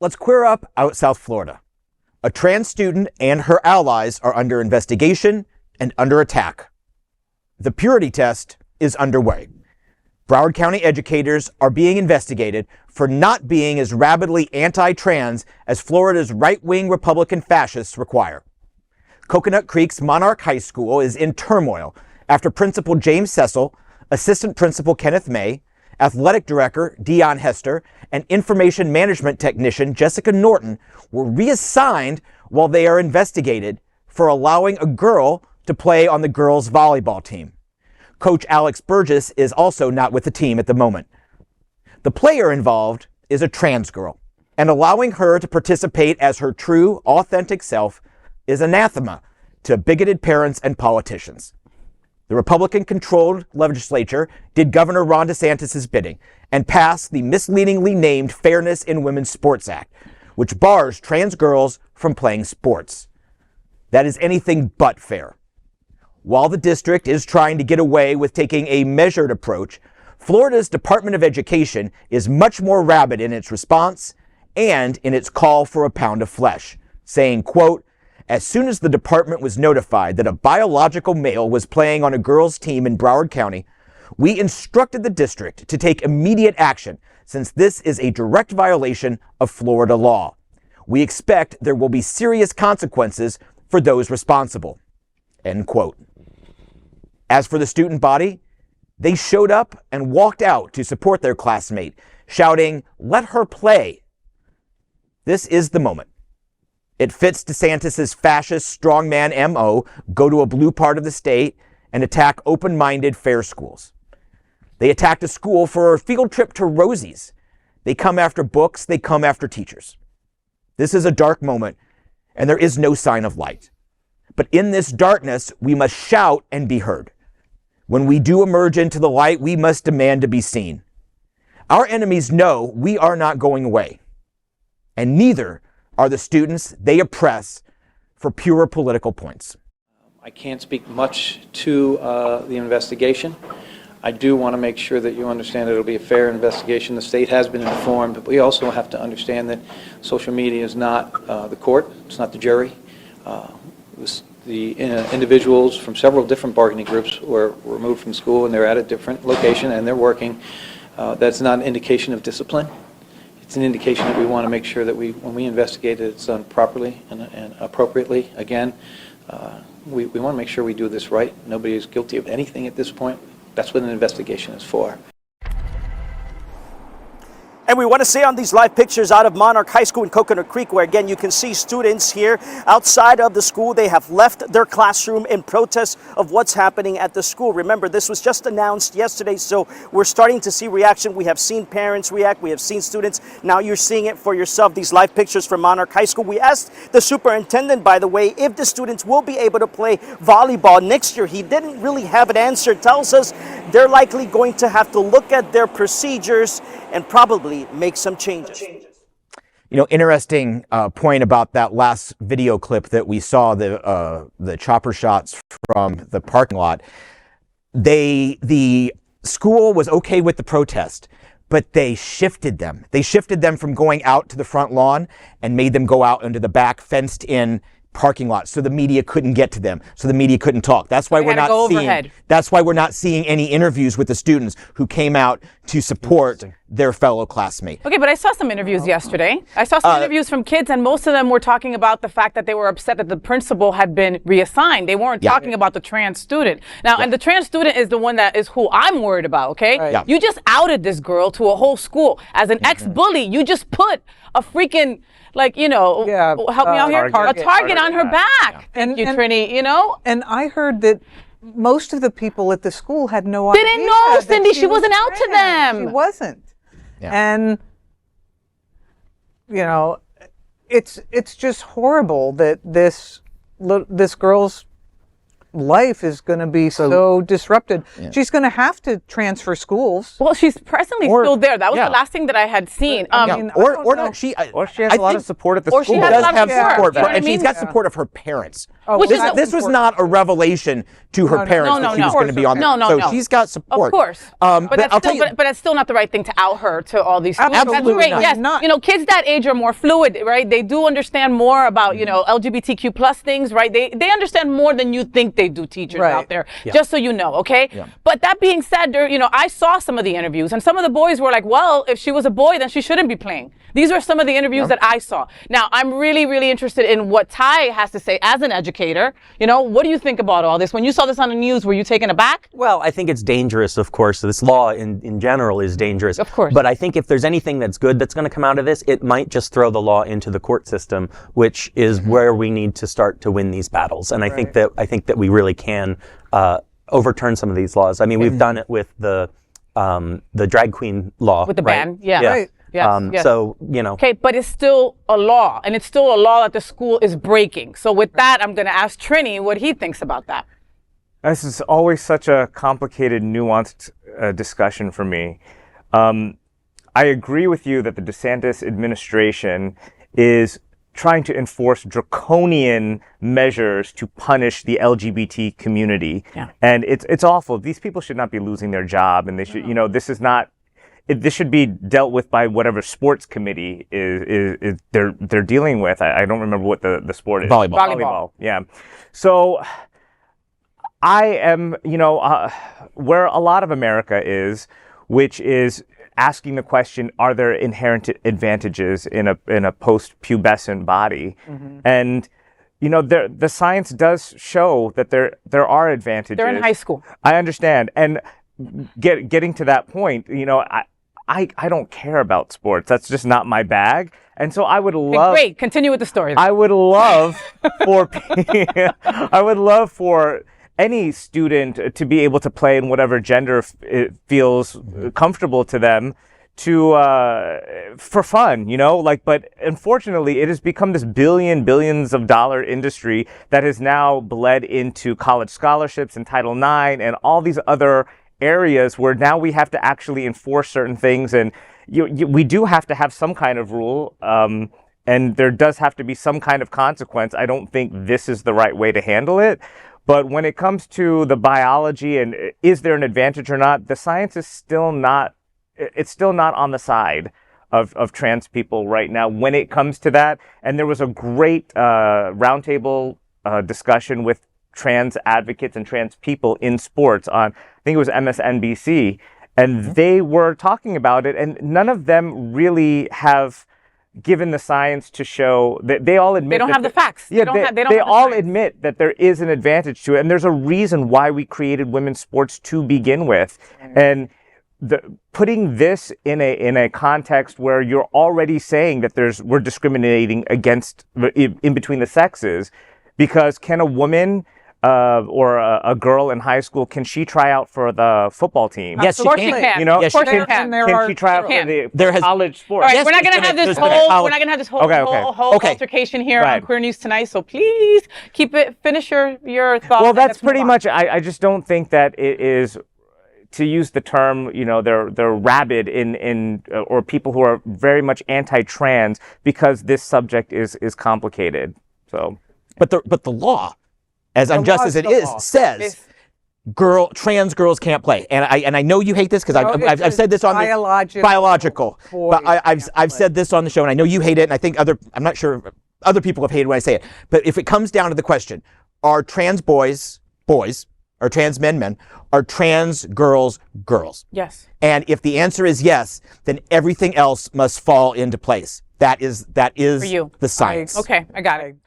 let's queer up out South Florida. A trans student and her allies are under investigation and under attack. The purity test is underway. Broward County educators are being investigated for not being as rabidly anti-trans as Florida's right-wing Republican-Fascists require. Coconut Creek's Monarch High School is in turmoil after Principal James Cecil, Assistant Principal Kenneth May, Athletic Director Dione Hester, and Information Management Technician Jessica Norton were reassigned while they are investigated for allowing a girl to play on the girls' volleyball team. Coach Alex Burgess is also not with the team at the moment. The player involved is a trans girl, and allowing her to participate as her true, authentic self is anathema to bigoted parents and politicians. The Republican-controlled legislature did Governor Ron DeSantis' bidding and passed the misleadingly-named Fairness in Women's Sports Act, which bars trans girls from playing sports. That is anything but fair. While the district is trying to get away with taking a measured approach, Florida's Department of Education is much more rabid in its response and in its call for a pound of flesh, saying, quote, "As soon as the department was notified that a biological male was playing on a girls' team in Broward County, we instructed the district to take immediate action since this is a direct violation of Florida law. We expect there will be serious consequences for those responsible." End quote. As for the student body, they showed up and walked out to support their classmate, shouting, "Let her play." This is the moment. It fits DeSantis' fascist strongman MO, go to a blue part of the state and attack open-minded fair schools. They attacked a school for a field trip to Rosie's. They come after books, they come after teachers. This is a dark moment, and there is no sign of light. But in this darkness, we must shout and be heard. When we do emerge into the light, we must demand to be seen. Our enemies know we are not going away, and neither are the students they oppress for pure political points. I can't speak much to the investigation. I do want to make sure that you understand that it'll be a fair investigation. The state has been informed, but we also have to understand that social media is not the court, it's not the jury. The individuals from several different bargaining groups were removed from school and they're at a different location and they're working. That's not an indication of discipline. It's an indication that we want to make sure that when we investigate it, it's done properly and appropriately. Again, we want to make sure we do this right. Nobody is guilty of anything at this point. That's what an investigation is for. And we want to say on these live pictures out of Monarch High School in Coconut Creek, where again you can see students here outside of the school. They have left their classroom in protest of what's happening at the school. Remember, this was just announced yesterday, so we're starting to see reaction. We have seen parents react. We have seen students. Now you're seeing it for yourself, these live pictures from Monarch High School. We asked the superintendent, by the way, if the students will be able to play volleyball next year. He didn't really have an answer. Tells us they're likely going to have to look at their procedures and probably make some changes. You know, interesting point about that last video clip that we saw, the chopper shots from the parking lot. The school was okay with the protest, but they shifted them. They shifted them from going out to the front lawn and made them go out into the back fenced-in parking lot so the media couldn't get to them, so the media couldn't talk. That's why that's why we're not seeing any interviews with the students who came out to support their fellow classmate. Okay, but I saw some interviews yesterday. I saw some interviews from kids, and most of them were talking about the fact that they were upset that the principal had been reassigned. They weren't talking about the trans student. Now, and the trans student is the one that is who I'm worried about, okay? Right. You just outed this girl to a whole school. As an ex-bully, you just put a freaking, like, you know, help me out here, a target on her back. And Trini, you know? And I heard that most of the people at the school had no idea. They didn't know, Cindy. She wasn't out to them. She wasn't. Yeah. And, you know, it's just horrible that this girl's life is going to be so disrupted. She's going to have to transfer schools. Well, she's presently still there. That was the last thing that I had seen. I mean, or not. She has a lot of support at the or school. she She has does a lot of have support. support, You know what I and she's mean? got support of her parents. Which is This was not a revelation to her parents that she was going to be on there. No. So she's got support. Of course. But But that's still not the right thing to out her to all these schools. Absolutely That's great. not. Yes. Not. You know, kids that age are more fluid, right? They do understand more about, you know, LGBTQ plus things, right? They understand more than you think they do, teachers out there. Just so you know, okay? But that being said, you know, I saw some of the interviews, and some of the boys were like, well, if she was a boy, then she shouldn't be playing. These are some of the interviews that I saw. Now, I'm really, really interested in what Ty has to say as an educator. You know, what do you think about all this? When you saw this on the news, were you taken aback? Well, I think it's dangerous, of course. This law in general is dangerous. Of course. But I think if there's anything that's good that's going to come out of this, it might just throw the law into the court system, which is where we need to start to win these battles. And I think that we really can overturn some of these laws. I mean, we've done it with the drag queen law. With the right? ban, yeah. Right. Yes. So, you know. Okay, but it's still a law, and it's still a law that the school is breaking. So with that, I'm going to ask Trini what he thinks about that. This is always such a complicated, nuanced discussion for me. I agree with you that the DeSantis administration is trying to enforce draconian measures to punish the LGBT community. Yeah. And it's awful. These people should not be losing their job, and they should, you know, this is not, this should be dealt with by whatever sports committee is they're dealing with. I don't remember what the sport is. Volleyball. Yeah. So I am, you know, where a lot of America is, which is asking the question: are there inherent advantages in a post-pubescent body? And you know, the science does show that there are advantages. They're in high school. I understand, and getting to that point, you know, I don't care about sports. That's just not my bag. And so I would love. Great. Continue with the story. I would love for any student to be able to play in whatever gender it feels comfortable to them, to for fun, you know, like. But unfortunately, it has become this billions of dollar industry that has now bled into college scholarships and Title IX and all these other areas where now we have to actually enforce certain things, and we do have to have some kind of rule, and there does have to be some kind of consequence. I don't think this is the right way to handle it. But when it comes to the biology and is there an advantage or not, the science is still not, it's still not on the side of trans people right now when it comes to that. And there was a great roundtable discussion with trans advocates and trans people in sports on, I think it was MSNBC, and they were talking about it, and none of them really have given the science to show that they all admit They don't have the facts. Yeah, They don't have they the all science. admit that there is an advantage to it, and there's a reason why we created women's sports to begin with. And putting this in a context where you're already saying that we're discriminating against in between the sexes, because can a woman or a girl in high school, can she try out for the football team? Yes, she Of course she can. can. You know, Yes, of course she she can. Can she try out for the college sports? All right, Yes, we're not going to there's have been this a whole college- we're not going to have this whole Okay. whole Okay. altercation here Right. on Queer News Tonight. So please finish your thoughts. Well, and that's let's move pretty on. much. I just don't think that it is, to use the term, you know, they're rabid or people who are very much anti-trans, because this subject is complicated. So, But the law, as unjust law as is it the is, law. says trans girls can't play. And I know you hate this because I've said this on biological biological. boys But I've can't said this on the show, and I know you hate it, and I think I'm not sure other people have hated when I say it. But if it comes down to the question, are trans boys, are trans men, are trans girls, girls? Yes. And if the answer is yes, then everything else must fall into place. That is For you. the science. Okay, I got it.